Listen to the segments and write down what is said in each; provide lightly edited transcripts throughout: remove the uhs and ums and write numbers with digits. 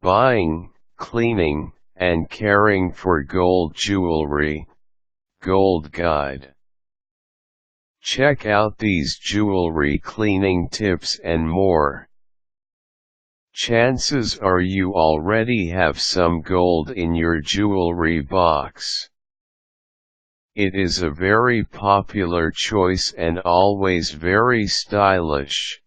Buying, cleaning, and caring for gold jewelry. Gold Guide. Check out these jewelry cleaning tips and more. Chances are you already have some gold in your jewelry box. It is a very popular choice and always very stylish.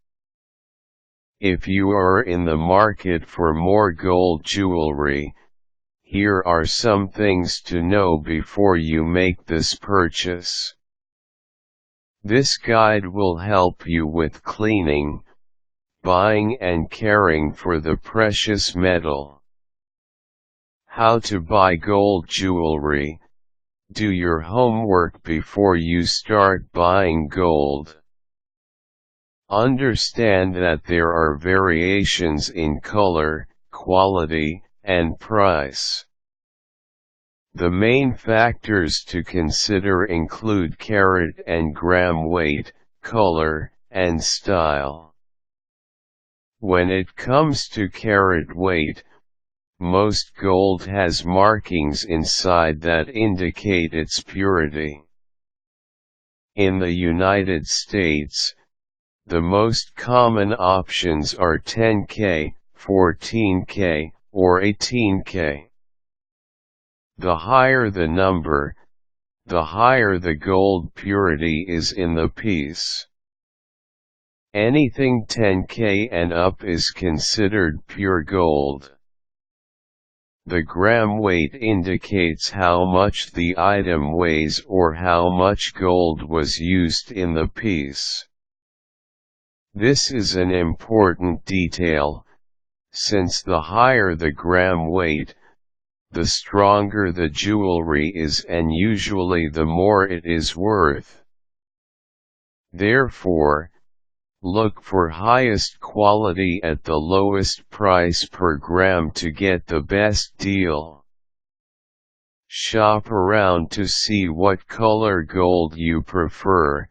If you are in the market for more gold jewelry, here are some things to know before you make this purchase. This guide will help you with cleaning, buying and caring for the precious metal. How to buy gold jewelry. Do your homework before you start buying gold. Understand that there are variations in color, quality, and price. The main factors to consider include carat and gram weight, color, and style. When it comes to carat weight, most gold has markings inside that indicate its purity. In the United States, the most common options are 10K, 14K, or 18K. The higher the number, the higher the gold purity is in the piece. Anything 10K and up is considered pure gold. The gram weight indicates how much the item weighs or how much gold was used in the piece. This is an important detail, since the higher the gram weight, the stronger the jewelry is and usually the more it is worth. Therefore, look for highest quality at the lowest price per gram to get the best deal. Shop around to see what color gold you prefer,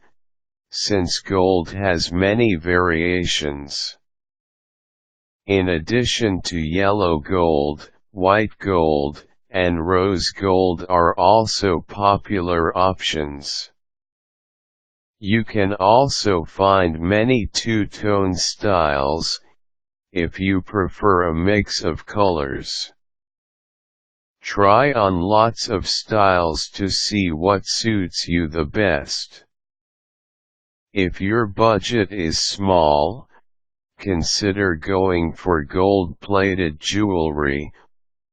since gold has many variations. In addition to yellow gold, white gold, and rose gold are also popular options. You can also find many two-tone styles, if you prefer a mix of colors. Try on lots of styles to see what suits you the best. If your budget is small, consider going for gold-plated jewelry,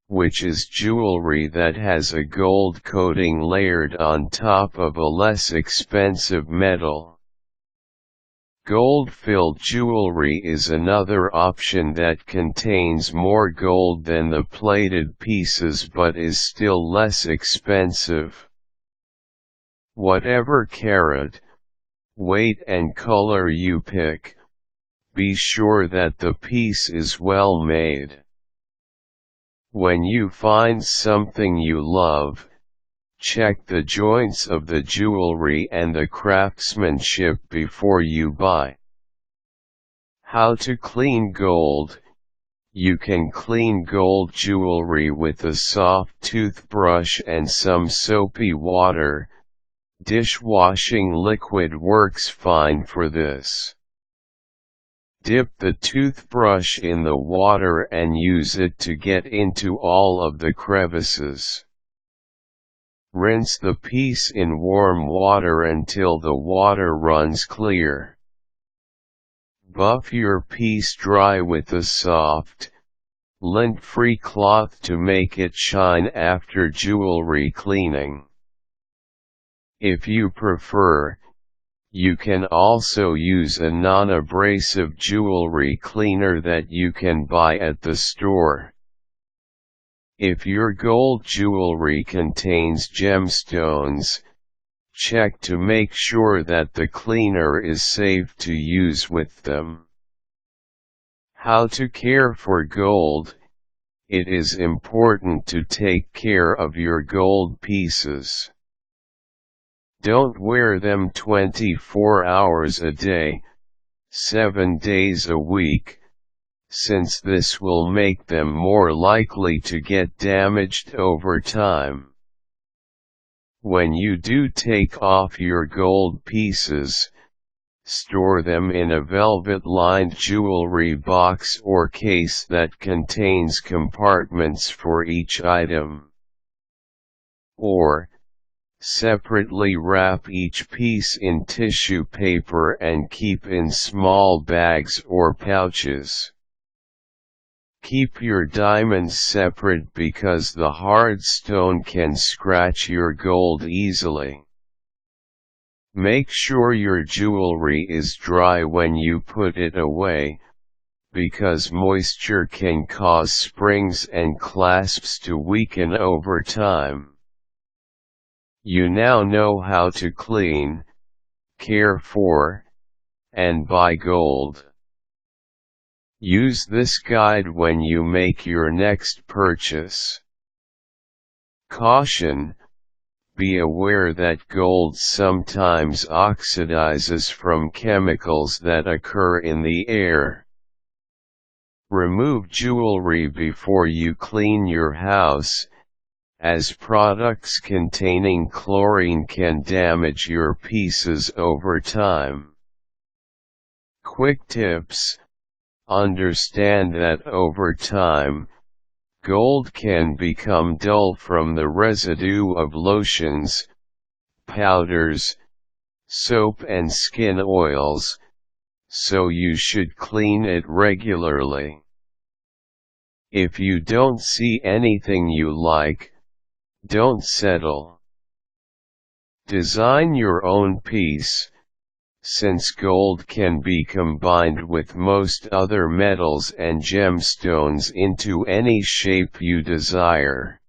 which is jewelry that has a gold coating layered on top of a less expensive metal. Gold-filled jewelry is another option that contains more gold than the plated pieces but is still less expensive. Whatever carat, weight and color you pick, be sure that the piece is well made. When you find something you love, check the joints of the jewelry and the craftsmanship before you buy. How to clean gold. You can clean gold jewelry with a soft toothbrush and some soapy water. Dishwashing liquid works fine for this. Dip the toothbrush in the water and use it to get into all of the crevices. Rinse the piece in warm water until the water runs clear. Buff your piece dry with a soft, lint-free cloth to make it shine after jewelry cleaning. If you prefer, you can also use a non-abrasive jewelry cleaner that you can buy at the store. If your gold jewelry contains gemstones, check to make sure that the cleaner is safe to use with them. How to care for gold. It is important to take care of your gold pieces. Don't wear them 24 hours a day, 7 days a week, since this will make them more likely to get damaged over time. When you do take off your gold pieces, store them in a velvet-lined jewelry box or case that contains compartments for each item. Or, separately wrap each piece in tissue paper and keep in small bags or pouches. Keep your diamonds separate because the hard stone can scratch your gold easily. Make sure your jewelry is dry when you put it away, because moisture can cause springs and clasps to weaken over time. You now know how to clean, care for, and buy gold. Use this guide when you make your next purchase. Caution: be aware that gold sometimes oxidizes from chemicals that occur in the air. Remove jewelry before you clean your house, as products containing chlorine can damage your pieces over time. Quick tips: understand that over time, gold can become dull from the residue of lotions, powders, soap and skin oils, so you should clean it regularly. If you don't see anything you like, don't settle. Design your own piece, since gold can be combined with most other metals and gemstones into any shape you desire.